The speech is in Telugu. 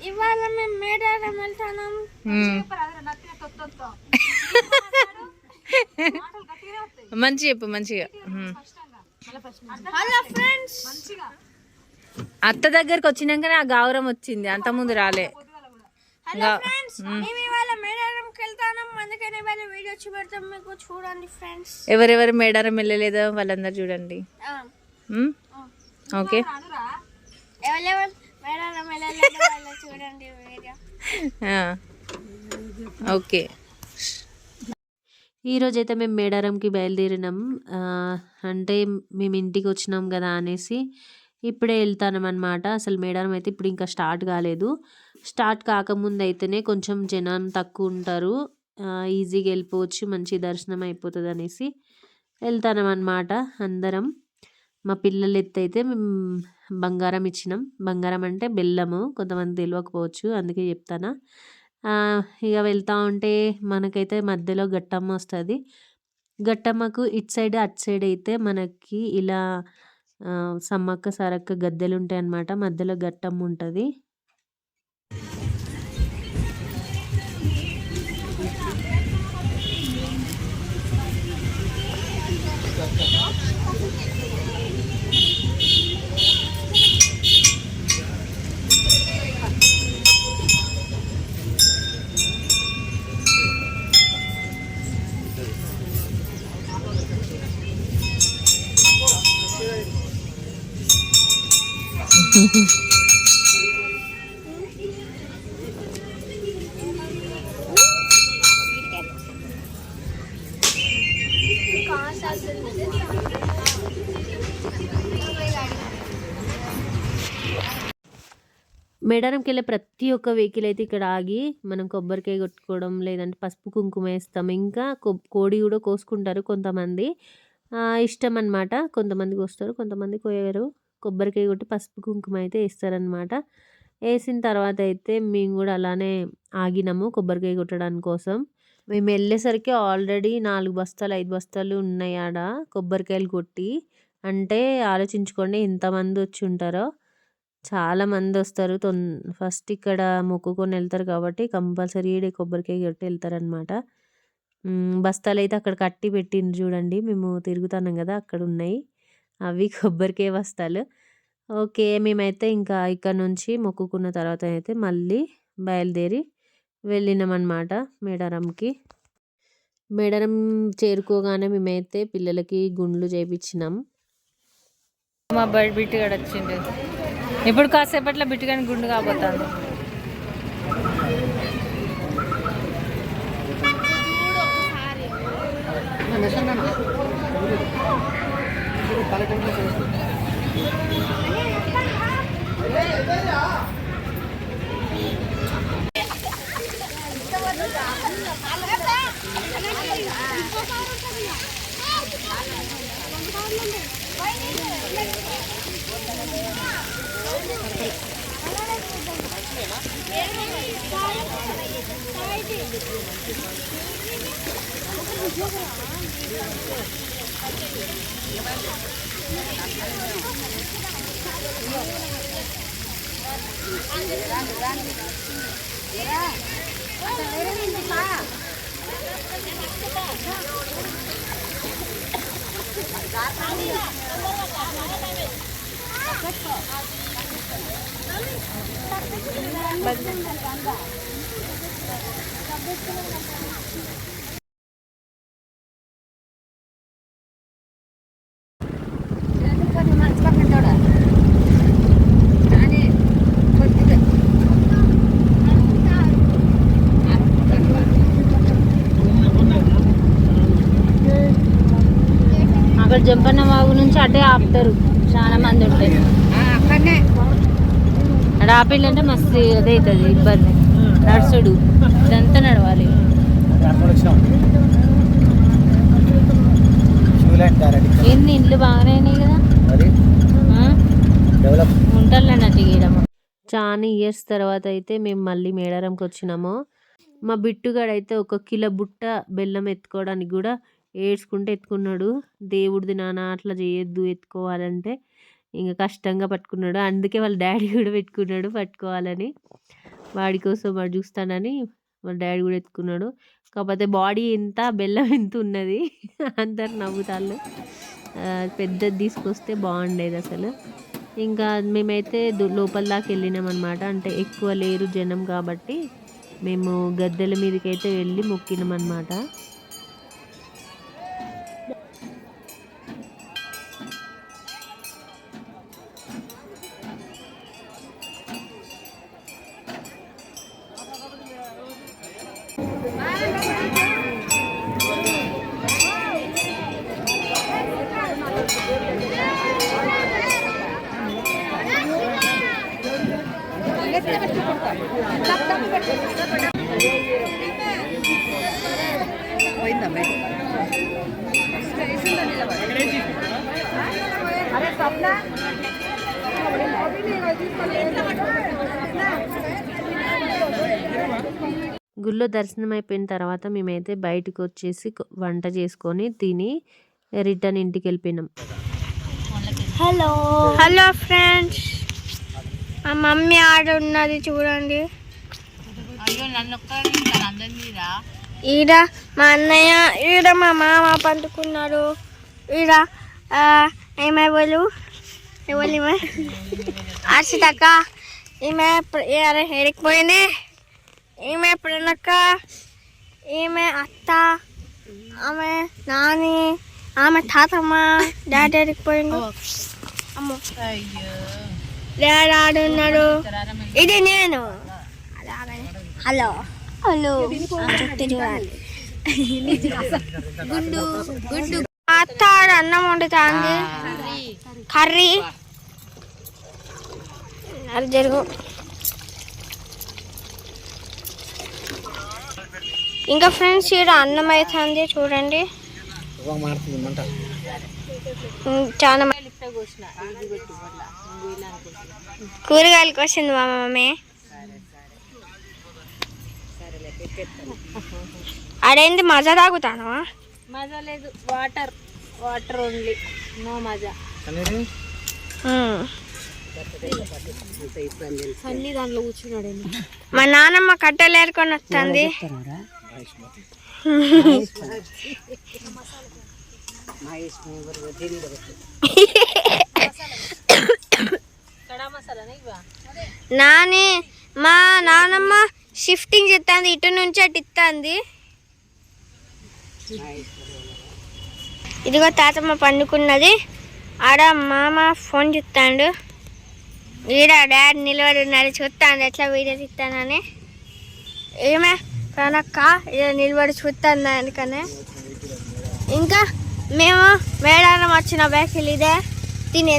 ఇవాళ మేము మేడారం వెళ్తాం. మంచి చెప్పు మంచిగా. హలో ఫ్రెండ్స్, అత్త దగ్గరకు వచ్చినాకనే ఆ గౌరవం వచ్చింది, అంత ముందు రాలే. హలో ఫ్రెండ్స్, మేము ఇవాళ మేడారంకి వెళ్తాం. అందుకని ఇవాళ వీడియో చూపెడతాం మీకు, చూడండి ఫ్రెండ్స్. ఎవరెవరు మేడారం వెళ్ళలేదో వాళ్ళందరూ చూడండి. ఓకే, ఎవరెవరు మేడారం వెళ్ళలేదో వాళ్ళు చూడండి వీడియో. ఓకే. ఈరోజైతే మేము మేడారంకి బయలుదేరినాం. అంటే మేము ఇంటికి వచ్చినాం కదా అనేసి ఇప్పుడే వెళ్తానం అనమాట. అసలు మేడారం అయితే ఇప్పుడు ఇంకా స్టార్ట్ కాలేదు. స్టార్ట్ కాకముందు అయితేనే కొంచెం జనం తక్కువ ఉంటారు, ఈజీగా వెళ్ళిపోవచ్చు, మంచి దర్శనం అయిపోతుంది అనేసి వెళ్తానం అనమాట అందరం. మా పిల్లలు ఎత్తైతే మేము బంగారం ఇచ్చినాం. బంగారం అంటే బెల్లము, కొంతమంది తెలియకపోవచ్చు, అందుకే చెప్తానా. ఇక వెళ్తూ ఉంటే మనకైతే మధ్యలో గట్టమ్మ వస్తుంది. గట్టమ్మకు ఇటు సైడ్ అటు సైడ్ అయితే మనకి ఇలా సమ్మక్క సారక్క గద్దెలు ఉంటాయి అన్నమాట. మధ్యలో గట్టమ్మ ఉంటుంది. మేడారంకి వెళ్ళే ప్రతి ఒక్క వెహికల్ అయితే ఇక్కడ ఆగి మనం కొబ్బరికాయ కొట్టుకోవడం, లేదంటే పసుపు కుంకుమ వేస్తాం. ఇంకా కోడి కూడా కోసుకుంటారు కొంతమంది, ఇష్టం అనమాట. కొంతమంది కోస్తారు, కొంతమంది కోయరు. కొబ్బరికాయ కొట్టి పసుపు కుంకుమ అయితే వేస్తారనమాట. వేసిన తర్వాత అయితే మేము కూడా అలానే ఆగినాము కొబ్బరికాయ కొట్టడానికి కోసం. మేము వెళ్ళేసరికి ఆల్రెడీ 4 బస్తాలు 5 బస్తాలు ఉన్నాయి ఆడ కొబ్బరికాయలు కొట్టి. అంటే ఆలోచించుకోండి ఎంతమంది వచ్చి ఉంటారో. చాలామంది వస్తారు. ఫస్ట్ ఇక్కడ మొక్కుకొని వెళ్తారు కాబట్టి కంపల్సరీ కొబ్బరికాయ కొట్టి వెళ్తారనమాట. బస్తాలు అయితే అక్కడ కట్టి పెట్టిండ్రు చూడండి, మేము తిరుగుతున్నాం కదా అక్కడ ఉన్నాయి అవి కొబ్బరికాయ బస్తాలు. ఓకే, మేమైతే ఇంకా ఇక్కడ నుంచి మొక్కుకున్న తర్వాత అయితే మళ్ళీ బయలుదేరి వెళ్ళినామన్నమాట మేడారంకి. మేడారం చేరుకోగానే మేమైతే పిల్లలకి గుండ్లు చేయించినాం. మా బయట బిట్టుగాడు వచ్చిండు. ఇప్పుడు కాసేపట్లో బిట్టుగాని గుండు కాబోతాను. అక్కడ జంపన్న వాగు నుంచి అటే ఆపుతారు, చాలా మంది ఉంటాయి అక్కడనే. అక్కడ ఆపిల్లంటే మస్తు అదే అవుతుంది ఇబ్బంది, నడుచుడు ఇదంతా నడవాలి. ఏంది ఇండ్లు బాగానే అయినాయి కదా, ఉంటాను అన్నట్టు గీయడం. చాలా ఇయర్స్ తర్వాత అయితే మేము మళ్ళీ మేడారంకి వచ్చినాము. మా బిట్టుగాడైతే 1 కిలో బుట్ట బెల్లం ఎత్తుకోవడానికి కూడా ఏడ్చుకుంటూ ఎత్తుకున్నాడు. దేవుడిది నాన్న అట్లా చేయొద్దు ఎత్తుకోవాలంటే, ఇంకా కష్టంగా పట్టుకున్నాడు. అందుకే వాళ్ళ డాడీ కూడా పెట్టుకున్నాడు పట్టుకోవాలని. వాడి కోసం వాడు చూస్తానని వాళ్ళ డాడీ కూడా ఎత్తుకున్నాడు. కాకపోతే బాడీ ఎంత బెల్లం ఎంత ఉన్నది. అందరు నవ్వుతాళ్ళు. పెద్దది తీసుకొస్తే బాగుండేది అసలు. ఇంకా మేమైతే లోపల దాకా వెళ్ళినామన్నమాట. అంటే ఎక్కువ లేరు జనం కాబట్టి మేము గద్దెల మీదకైతే వెళ్ళి మొక్కినామన్నమాట. గుళ్ళో దర్శనం అయిపోయిన తర్వాత మేమైతే బయటకు వచ్చేసి వంట చేసుకొని తిని రిటర్న్ ఇంటికి వెళ్ళిపోయినాం. హలో ఫ్రెండ్స్, మా మమ్మీ ఆడ ఉన్నది చూడండి. ఈడ మా అన్నయ్య, ఈడ మా మామ పండుకున్నారు. ఈడ ఎవరు ఈమె హర్షితక్క, ఈమె ఎరికిపోయింది. ఈమె ప్రణక్క, ఈమె అత్త, ఆమె నాని, ఆమె తాతమ్మ. డాడీ ఎరికిపోయిండు. అమ్మో డాడీ ఆడున్నాడు. ఇది నేను. హలో హలో చుట్టూ చూడాలి. అత్త ఆడ అన్నం వండుతాంది, కర్రీ. అది జరుగు. ఇంకా ఫ్రెండ్స్ ఇక్కడ అన్నం అవుతుంది చూడండి. చాలా కూరగాయలు కోసింది మా మమ్మీ. అదేంటి మజా తాగుతాను? మజా లేదు, వాటర్ వాటర్ ఓన్లీ, నో మజా. అన్ని దాంట్లో కూర్చున్నాడు. మా నాన్నమ్మ కట్టెలు ఏరుకొని వస్తుంది. నాని మా నాన్నమ్మ షిఫ్టింగ్ చెప్తాంది, ఇటు నుంచి అటు ఇస్తుంది. ఇదిగో తాతమ్మ పండుకున్నది. ఆడ మామ ఫోన్ చూస్తాడు. ఈడ డాడీ నిలబడి ఉన్నాడు, చూస్తాను ఎట్లా వీడియో తీస్తానని. ఏమే ప్రణక్క ఇక నిలబడి చూస్తాను అందుకనే. ఇంకా మేము మేడారం వచ్చిన వెహికల్ ఇదే. దీన్ని